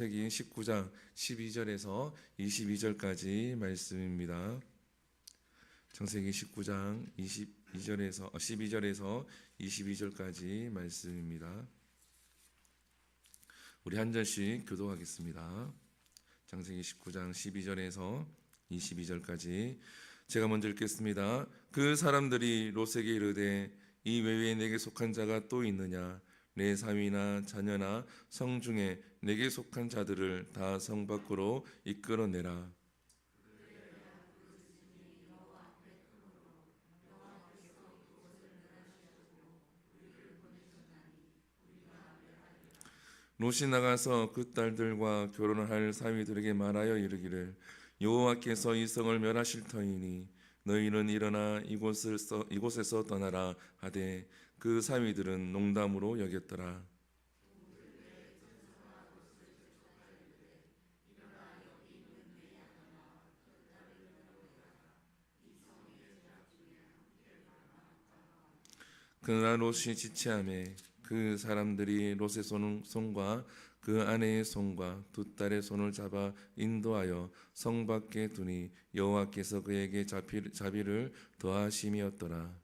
창세기 19장 12절에서 22절까지 말씀입니다. 창세기 19장 12절에서 22절까지 말씀입니다. 우리 한 절씩 교독하겠습니다. 창세기 19장 12절에서 22절까지 제가 먼저 읽겠습니다. 그 사람들이 롯에게 이르되 이 외에 내게 속한 자가 또 있느냐? 내 사위나 자녀나 성 중에 내게 속한 자들을 다 성 밖으로 이끌어내라. 롯이 나가서 그 딸들과 결혼할 사위들에게 말하여 이르기를 여호와께서 이 성을 멸하실 터이니 너희는 일어나 이곳에서 떠나라 하되 그 사위들은 농담으로 여겼더라. 그러나 롯이 지체하매 그 사람들이 롯의 손과 그 아내의 손과 두 딸의 손을 잡아 인도하여 성 밖에 두니 여호와께서 그에게 자비를 더하심이었더라.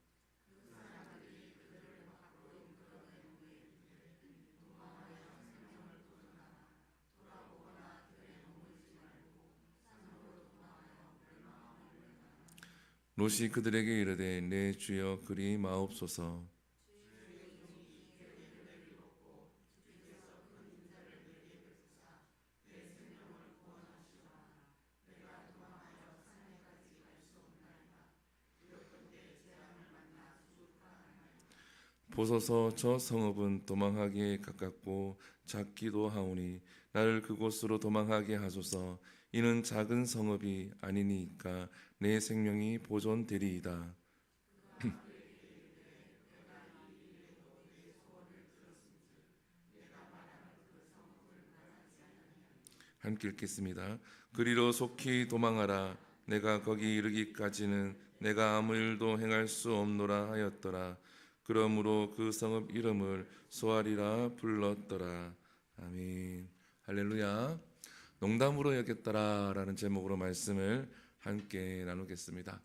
롯이 그들에게 이르되 내 주여 그리 마옵소서. 보소서 저 성읍은 도망하기에 가깝고 작기도 하오니 나를 그곳으로 도망하게 하소서. 이는 작은 성읍이 아니니까 내 생명이 보존되리이다. 함께 읽겠습니다. 그리로 속히 도망하라. 내가 거기 이르기까지는 내가 아무 일도 행할 수 없노라 하였더라. 그러므로 그 성읍 이름을 소알이라 불렀더라. 아멘. 할렐루야. 농담으로 여겼더라라는 제목으로 말씀을 함께 나누겠습니다.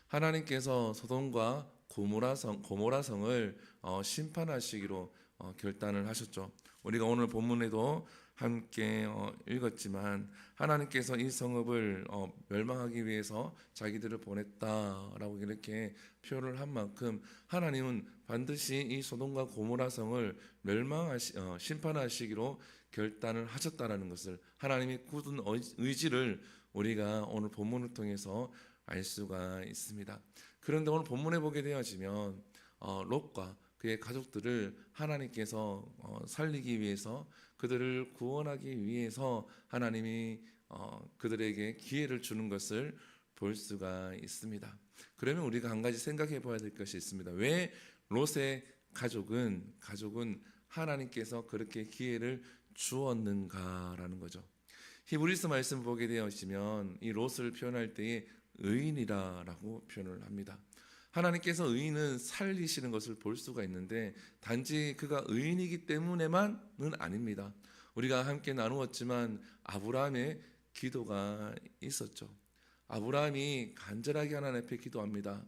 하나님께서 소돔과 고모라 성을 심판하시기로 결단을 하셨죠. 우리가 오늘 본문에도 함께 읽었지만 하나님께서 이 성읍을 멸망하기 위해서 자기들을 보냈다라고 이렇게 표현을 한 만큼 하나님은 반드시 이 소돔과 고모라 성을 심판하시기로 결단을 하셨다라는 것을, 하나님의 굳은 의지를 우리가 오늘 본문을 통해서 알 수가 있습니다. 그런데 오늘 본문에 보게 되어지면 롯과 그의 가족들을 하나님께서 살리기 위해서, 그들을 구원하기 위해서 하나님이 그들에게 기회를 주는 것을 볼 수가 있습니다. 그러면 우리가 한 가지 생각해 봐야 될 것이 있습니다. 왜 롯의 가족은 하나님께서 그렇게 기회를 주었는가라는 거죠. 히브리서 말씀 보게 되시면 이 롯을 표현할 때에 의인이라고 표현을 합니다. 하나님께서 의인은 살리시는 것을 볼 수가 있는데 단지 그가 의인이기 때문에만은 아닙니다. 우리가 함께 나누었지만 아브라함의 기도가 있었죠. 아브라함이 간절하게 하나님 앞에 기도합니다.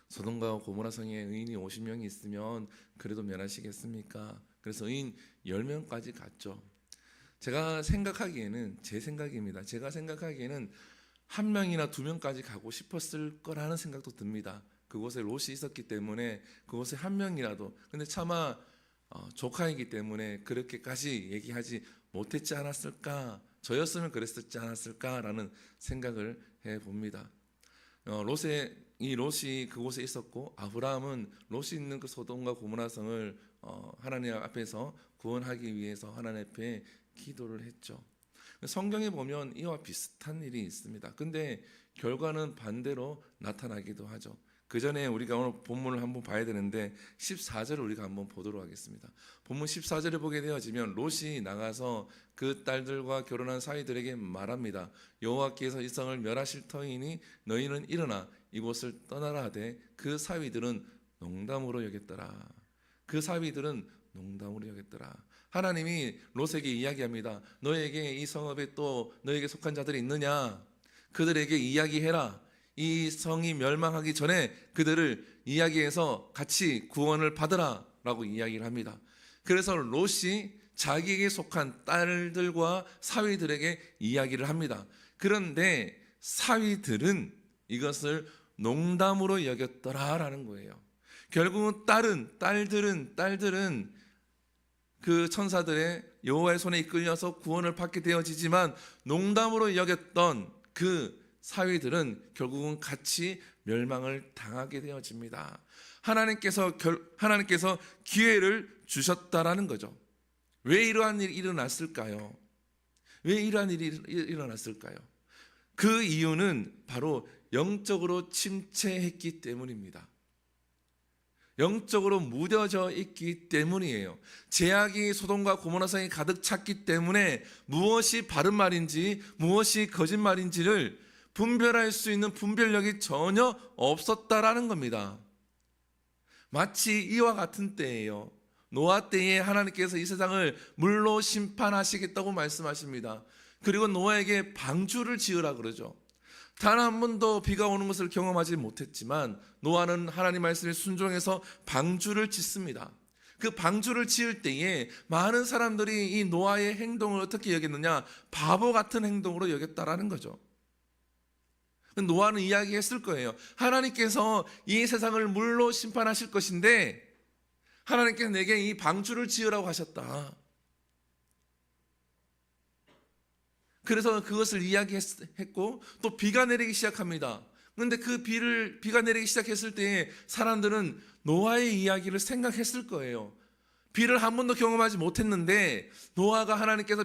소돔과 고모라 성에 의인이 50명이 있으면 그래도 면하시겠습니까? 그래서 의인 10명까지 갔죠. 제가 생각하기에는, 제 생각입니다. 제가 생각하기에는 한 명이나 두 명까지 가고 싶었을 거라는 생각도 듭니다. 그곳에 롯이 있었기 때문에 그곳에 한 명이라도, 근데 차마 조카이기 때문에 그렇게까지 얘기하지 못했지 않았을까, 저였으면 그랬었지 않았을까라는 생각을 해봅니다. 롯이 그곳에 있었고 아브라함은 롯이 있는 그 소돔과 고모라 성을 하나님 앞에서 구원하기 위해서 하나님 앞에 기도를 했죠. 성경에 보면 이와 비슷한 일이 있습니다. 근데 결과는 반대로 나타나기도 하죠. 그 전에 우리가 오늘 본문을 한번 봐야 되는데 14절을 우리가 한번 보도록 하겠습니다. 본문 14절을 보게 되어지면 롯이 나가서 그 딸들과 결혼한 사위들에게 말합니다. 여호와께서 이 성을 멸하실 터이니 너희는 일어나 이곳을 떠나라 하되 그 사위들은 농담으로 여겼더라. 그 사위들은 농담으로 여겼더라. 하나님이 롯에게 이야기합니다. 너에게 이 성읍에 또 너에게 속한 자들이 있느냐? 그들에게 이야기해라. 이 성이 멸망하기 전에 그들을 이야기해서 같이 구원을 받으라 라고 이야기를 합니다. 그래서 롯이 자기에게 속한 딸들과 사위들에게 이야기를 합니다. 그런데 사위들은 이것을 농담으로 여겼더라라는 거예요. 결국은 딸들은 그 천사들의 여호와의 손에 이끌려서 구원을 받게 되어지지만 농담으로 여겼던 그 사위들은 결국은 같이 멸망을 당하게 되어집니다. 하나님께서 기회를 주셨다라는 거죠. 왜 이러한 일이 일어났을까요? 왜 이러한 일이 일어났을까요? 그 이유는 바로 영적으로 침체했기 때문입니다. 영적으로 무뎌져 있기 때문이에요. 죄악이 소돔과 고모라 성에 가득 찼기 때문에 무엇이 바른 말인지 무엇이 거짓말인지를 분별할 수 있는 분별력이 전혀 없었다라는 겁니다. 마치 이와 같은 때예요. 노아 때에 하나님께서 이 세상을 물로 심판하시겠다고 말씀하십니다. 그리고 노아에게 방주를 지으라 그러죠. 단 한 번도 비가 오는 것을 경험하지 못했지만 노아는 하나님 말씀에 순종해서 방주를 짓습니다. 그 방주를 지을 때에 많은 사람들이 이 노아의 행동을 어떻게 여겼느냐? 바보 같은 행동으로 여겼다라는 거죠. 노아는 이야기했을 거예요. 하나님께서 이 세상을 물로 심판하실 것인데 하나님께서 내게 이 방주를 지으라고 하셨다. 그래서 그것을 이야기했고 또 비가 내리기 시작합니다. 그런데 그 비가 내리기 시작했을 때 사람들은 노아의 이야기를 생각했을 거예요. 비를 한 번도 경험하지 못했는데 노아가 하나님께서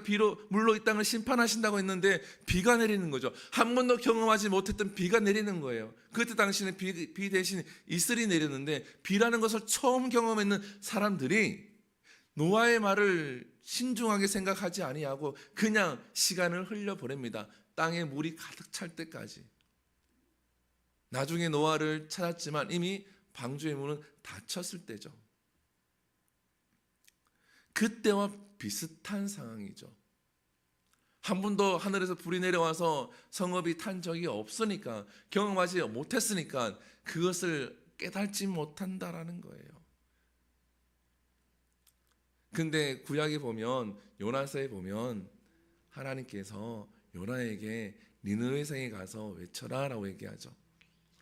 물로 이 땅을 심판하신다고 했는데 비가 내리는 거죠. 한 번도 경험하지 못했던 비가 내리는 거예요. 그때 당시에는 비 대신 이슬이 내렸는데 비라는 것을 처음 경험했는 사람들이 노아의 말을 신중하게 생각하지 아니하고 그냥 시간을 흘려보냅니다. 땅에 물이 가득 찰 때까지. 나중에 노아를 찾았지만 이미 방주의 문은 닫혔을 때죠. 그때와 비슷한 상황이죠. 한 번도 하늘에서 불이 내려와서 성읍이 탄 적이 없으니까, 경험하지 못했으니까 그것을 깨닫지 못한다라는 거예요. 근데 구약에 보면, 요나서에 보면 하나님께서 요나에게 니느웨 성에 가서 외쳐라 라고 얘기하죠.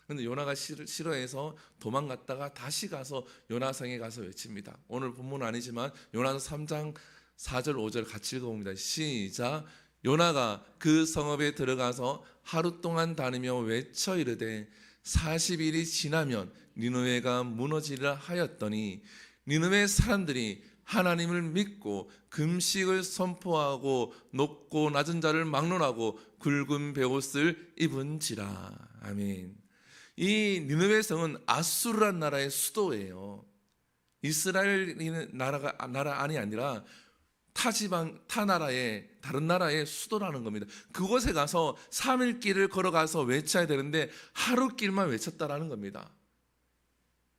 근데 요나가 싫어해서 도망갔다가 다시 가서 요나성에 가서 외칩니다. 오늘 본문은 아니지만 요나서 3장 4절 5절 같이 읽어봅니다. 시작. 요나가 그 성읍에 들어가서 하루 동안 다니며 외쳐 이르되 40일이 지나면 니느웨가 무너지리라 하였더니 니느웨 사람들이 하나님을 믿고 금식을 선포하고 높고 낮은 자를 막론하고 굵은 베옷을 입은지라. 아멘. 이 니느웨 성은 아수르란 나라의 수도예요. 이스라엘 나라 아니라 타 나라의 다른 나라의 수도라는 겁니다. 그곳에 가서 3일 길을 걸어가서 외쳐야 되는데 하루 길만 외쳤다라는 겁니다.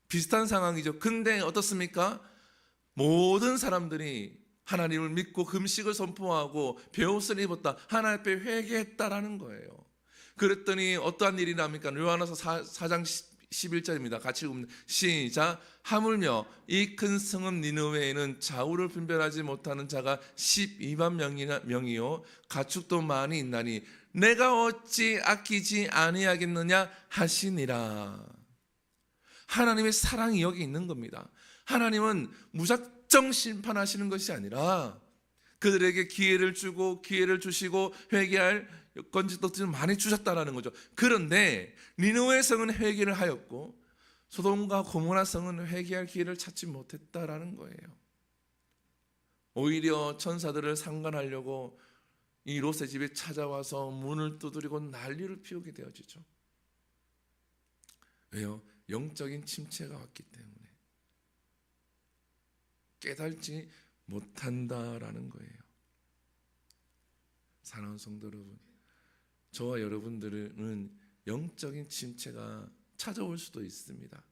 비슷한 상황이죠. 근데 어떻습니까? 모든 사람들이 하나님을 믿고 금식을 선포하고 베옷을 입었다. 하나님 앞에 회개했다라는 거예요. 그랬더니 어떠한 일이 납니까? 요한일서 4장 11절입니다. 같이 읽습니다. 시작. 하물며 이 큰 성읍 니느웨에는 좌우를 분별하지 못하는 자가 12만 명이요 가축도 많이 있나니 내가 어찌 아끼지 아니하겠느냐 하시니라. 하나님의 사랑이 여기 있는 겁니다. 하나님은 무작정 심판하시는 것이 아니라 그들에게 기회를 주시고 회개할 건지도 많이 주셨다라는 거죠. 그런데 니느웨 성은 회개를 하였고 소돔과 고모라 성은 회개할 기회를 찾지 못했다라는 거예요. 오히려 천사들을 상관하려고 이 롯의 집에 찾아와서 문을 두드리고 난리를 피우게 되어지죠. 왜요? 영적인 침체가 왔기 때문에 깨닫지 못한다라는 거예요. 사랑하는 성도 여러분, 저와 여러분들은 영적인 침체가 찾아올 수도 있습니다.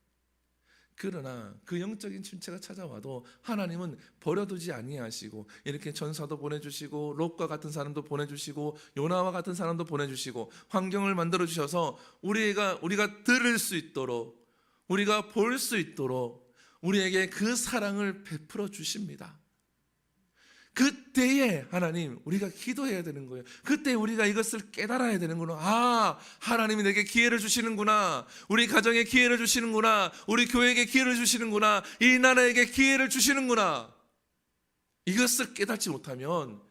그러나 그 영적인 침체가 찾아와도 하나님은 버려두지 아니하시고 이렇게 전사도 보내주시고 롯과 같은 사람도 보내주시고 요나와 같은 사람도 보내주시고 환경을 만들어 주셔서 우리가 들을 수 있도록, 우리가 볼 수 있도록 우리에게 그 사랑을 베풀어 주십니다. 그때에 하나님, 우리가 기도해야 되는 거예요. 그때 우리가 이것을 깨달아야 되는구나. 아, 하나님이 내게 기회를 주시는구나. 우리 가정에 기회를 주시는구나. 우리 교회에게 기회를 주시는구나. 이 나라에게 기회를 주시는구나. 이것을 깨닫지 못하면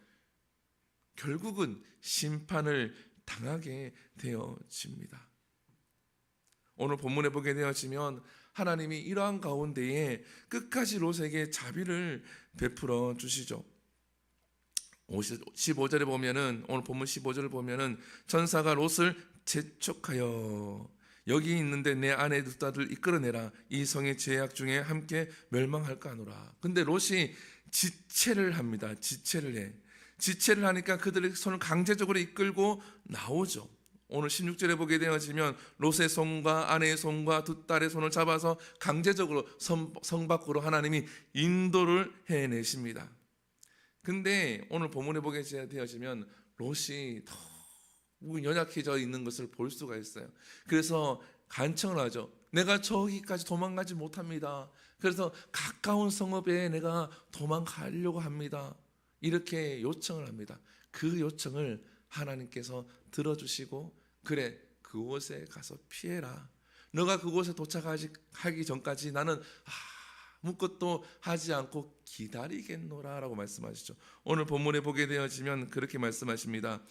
결국은 심판을 당하게 되어집니다. 오늘 본문에 보게 되어지면 하나님이 이러한 가운데에 끝까지 롯에게 자비를 베풀어 주시죠. 15절에 보면은, 오늘 본문 15절을 보면은 전사가 롯을 재촉하여 여기 있는데 내 아내 두 딸을 이끌어내라. 이 성의 죄악 중에 함께 멸망할까 하노라. 근데 롯이 지체를 합니다. 지체를 해. 지체를 하니까 그들의 손을 강제적으로 이끌고 나오죠. 오늘 16절에 보게 되어지면 롯의 손과 아내의 손과 두 딸의 손을 잡아서 강제적으로 성 밖으로 하나님이 인도를 해내십니다. 근데 오늘 본문에 보게 되어지면 롯이 더 연약해져 있는 것을 볼 수가 있어요. 그래서 간청을 하죠. 내가 저기까지 도망가지 못합니다. 그래서 가까운 성읍에 내가 도망가려고 합니다. 이렇게 요청을 합니다. 그 요청을 하나님께서 들어주시고, 그래, 그곳에 가서 피해라. 너가 그곳에 도착하기 전까지 나는 아무것도 하지 않고 기다리겠노라 라고 말씀하시죠. 오늘 본문에 보게 되어지면 그렇게 말씀하십니다.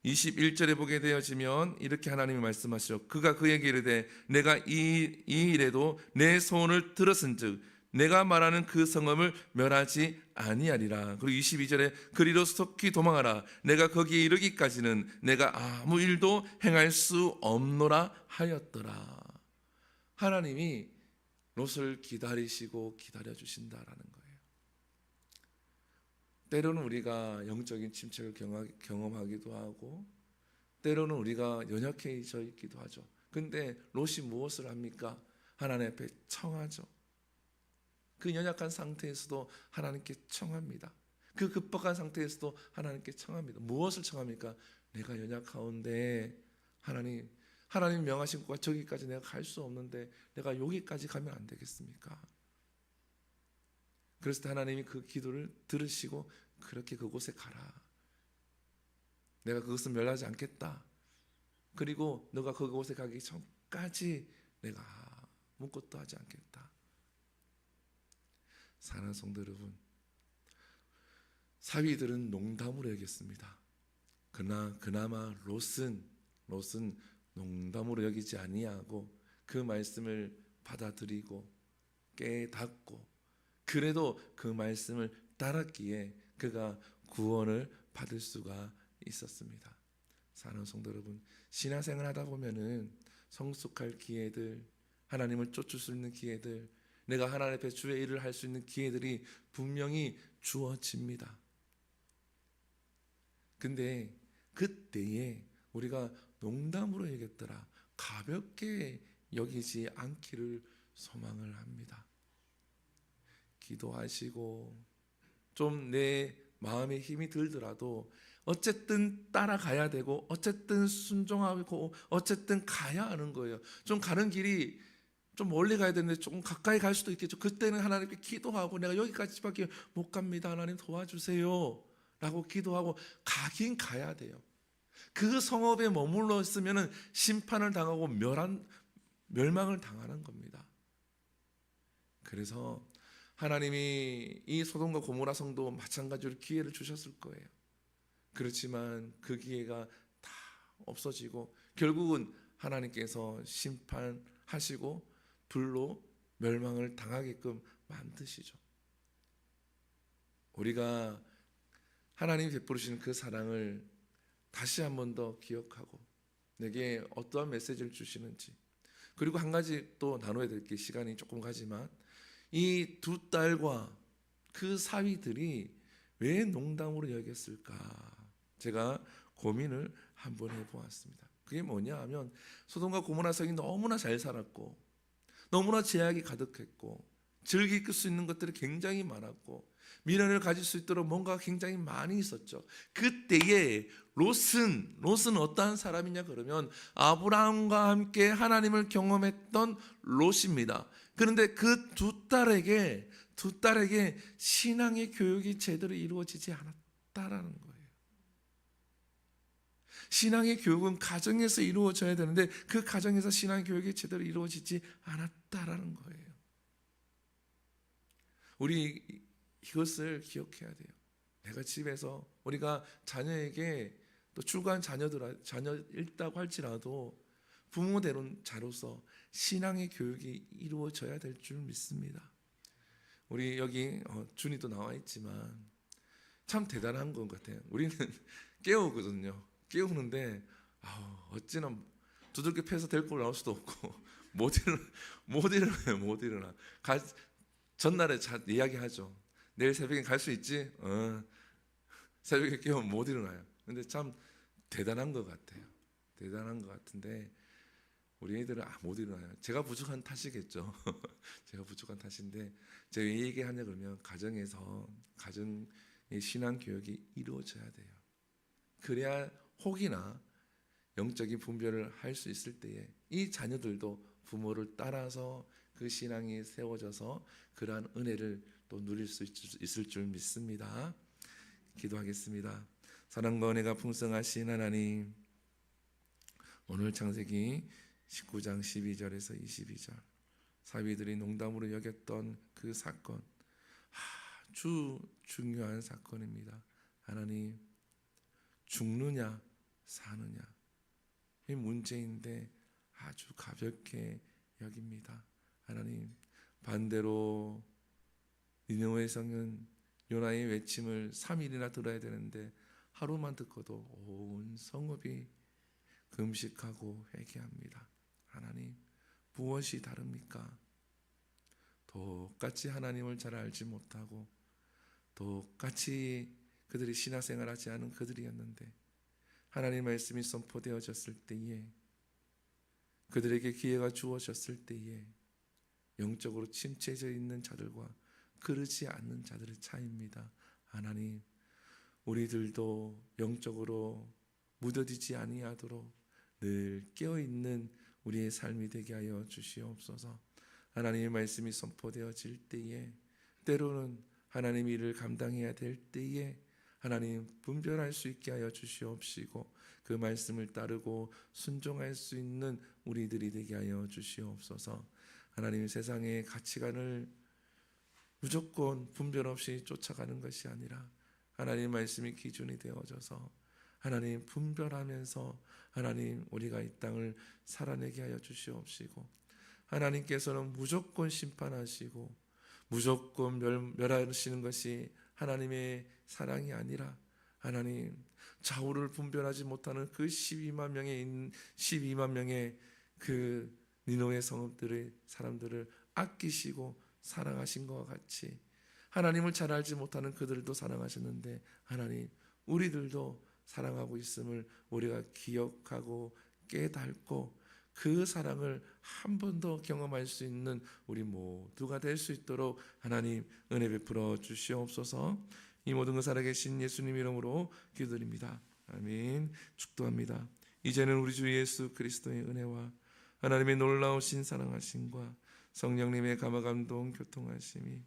21절에 보게 되어지면 이렇게 하나님이 말씀하시죠. 그가 그에게 이르되 내가 이 일에도 내 소원을 들었은즉 내가 말하는 그 성읍을 멸하지 아니하리라. 그리고 22절에 그리로 속히 도망하라. 내가 거기에 이르기까지는 내가 아무 일도 행할 수 없노라 하였더라. 하나님이 롯을 기다리시고 기다려주신다라는 거예요. 때로는 우리가 영적인 침체를 경험하기도 하고 때로는 우리가 연약해져 있기도 하죠. 근데 롯이 무엇을 합니까? 하나님 앞에 청하죠. 그 연약한 상태에서도 하나님께 청합니다. 그 급박한 상태에서도 하나님께 청합니다. 무엇을 청합니까? 내가 연약하온데 하나님 명하신 곳과 저기까지 내가 갈 수 없는데 내가 여기까지 가면 안 되겠습니까? 그래서 하나님이 그 기도를 들으시고 그렇게 그곳에 가라. 내가 그것을 멸하지 않겠다. 그리고 너가 그곳에 가기 전까지 내가 아무것도 하지 않겠다. 사랑하는 성도 여러분, 사위들은 농담으로 여겼습니다. 그나마 롯은 농담으로 여기지 아니하고 그 말씀을 받아들이고 깨닫고 그래도 그 말씀을 따랐기에 그가 구원을 받을 수가 있었습니다. 사랑하는 성도 여러분, 신앙생활 하다 보면은 성숙할 기회들, 하나님을 쫓을 수 있는 기회들, 내가 하나님 앞에 주의 일을 할 수 있는 기회들이 분명히 주어집니다. 근데 그때에 우리가 농담으로 여겼더라, 가볍게 여기지 않기를 소망을 합니다. 기도하시고 좀 내 마음에 힘이 들더라도 어쨌든 따라가야 되고 어쨌든 순종하고 어쨌든 가야 하는 거예요. 좀 가는 길이 좀 멀리 가야 되는데 좀 가까이 갈 수도 있겠죠. 그때는 하나님께 기도하고 내가 여기까지밖에 못 갑니다. 하나님 도와주세요 라고 기도하고 가긴 가야 돼요. 그 성읍에 머물러 있으면 심판을 당하고 멸망을 당하는 겁니다. 그래서 하나님이 이 소돔과 고모라 성도 마찬가지로 기회를 주셨을 거예요. 그렇지만 그 기회가 다 없어지고 결국은 하나님께서 심판하시고 불로 멸망을 당하게끔 만드시죠. 우리가 하나님이 베푸시는 그 사랑을 다시 한 번 더 기억하고 내게 어떠한 메시지를 주시는지, 그리고 한 가지 또 나눠야 될 게 시간이 조금 가지만 이 두 딸과 그 사위들이 왜 농담으로 여겼을까 제가 고민을 한번 해보았습니다. 그게 뭐냐 하면 소돔과 고모라 성이 너무나 잘 살았고 너무나 제약이 가득했고 즐길 수 있는 것들이 굉장히 많았고 미련을 가질 수 있도록 뭔가 굉장히 많이 있었죠. 그때에 롯은 어떠한 사람이냐 그러면 아브라함과 함께 하나님을 경험했던 롯입니다. 그런데 그 두 딸에게 신앙의 교육이 제대로 이루어지지 않았다라는 거예요. 신앙의 교육은 가정에서 이루어져야 되는데 그 가정에서 신앙 교육이 제대로 이루어지지 않았다라는 거예요. 우리 이것을 기억해야 돼요. 내가 집에서 우리가 자녀에게 또 출가한 자녀일다고 할지라도 부모자로서 신앙의 교육이 이루어져야 될 줄 믿습니다. 우리 여기 준이도 나와 있지만 참 대단한 것 같아요. 우리는 깨우거든요. 깨우는데 어찌나 두들겨 패서 데리고 나올 수도 없고 못 일어나요. 전날에 이야기하죠. 내일 새벽에 갈 수 있지? 새벽에 깨우면 못 일어나요. 근데 참 대단한 것 같아요. 대단한 것 같은데 우리 애들은 못 일어나요. 제가 부족한 탓이겠죠. 제가 부족한 탓인데 제가 왜 얘기하냐 그러면 가정의 신앙 교육이 이루어져야 돼요. 그래야 혹이나 영적인 분별을 할 수 있을 때에 이 자녀들도 부모를 따라서 그 신앙이 세워져서 그러한 은혜를 또 누릴 수 있을 줄 믿습니다. 기도하겠습니다. 사랑과 은혜가 풍성하신 하나님, 오늘 창세기 19장 12절에서 22절 사위들이 농담으로 여겼던 그 사건, 아주 중요한 사건입니다. 하나님, 죽느냐 사느냐 이 문제인데 아주 가볍게 여깁니다. 하나님, 반대로 니느웨 성은 요나의 외침을 3일이나 들어야 되는데 하루만 듣고도 온 성읍이 금식하고 회개합니다. 하나님, 무엇이 다릅니까? 똑같이 하나님을 잘 알지 못하고 똑같이 그들이 신앙생활하지 않은 그들이었는데 하나님 말씀이 선포되어졌을 때에 그들에게 기회가 주어졌을 때에 영적으로 침체져 있는 자들과 그러지 않는 자들의 차이입니다. 하나님, 우리들도 영적으로 무뎌지지 아니하도록 늘 깨어있는 우리의 삶이 되게 하여 주시옵소서. 하나님의 말씀이 선포되어질 때에 때로는 하나님의 일을 감당해야 될 때에 하나님 분별할 수 있게 하여 주시옵시고 그 말씀을 따르고 순종할 수 있는 우리들이 되게 하여 주시옵소서. 하나님, 세상의 가치관을 무조건 분별 없이 쫓아가는 것이 아니라 하나님 말씀이 기준이 되어져서 하나님 분별하면서 하나님 우리가 이 땅을 살아내게 하여 주시옵시고 하나님께서는 무조건 심판하시고 무조건 멸하시는 것이 하나님의 사랑이 아니라 하나님 좌우를 분별하지 못하는 그 12만 명의 그 니느웨 성읍들의 사람들을 아끼시고 사랑하신 것과 같이 하나님을 잘 알지 못하는 그들도 사랑하셨는데 하나님 우리들도 사랑하고 있음을 우리가 기억하고 깨닫고 그 사랑을 한 번 더 경험할 수 있는 우리 모두가 될 수 있도록 하나님 은혜 베풀어 주시옵소서. 이 모든 것 살아계신 예수님 이름으로 기도드립니다. 아멘. 축도합니다. 이제는 우리 주 예수 그리스도의 은혜와 하나님의 놀라우신 사랑하심과 성령님의 감화감동 교통하심이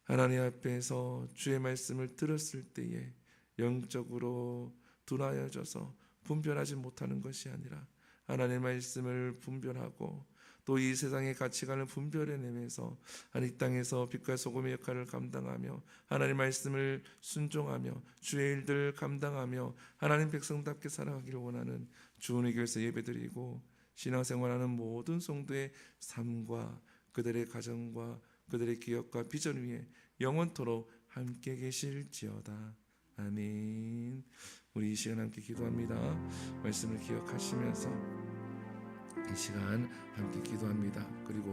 하나님 앞에서 주의 말씀을 들었을 때에 영적으로 둔하여져서 분별하지 못하는 것이 아니라 하나님의 말씀을 분별하고 또 이 세상의 가치관을 분별해내면서 이 땅에서 빛과 소금의 역할을 감당하며 하나님 말씀을 순종하며 주의 일들을 감당하며 하나님 백성답게 살아가기를 원하는 주은혜 교회에서 예배드리고 신앙생활하는 모든 성도의 삶과 그들의 가정과 그들의 기업과 비전 위에 영원토록 함께 계실지어다. 아멘. 우리 이 시간 함께 기도합니다. 말씀을 기억하시면서 이 시간 함께 기도합니다. 그리고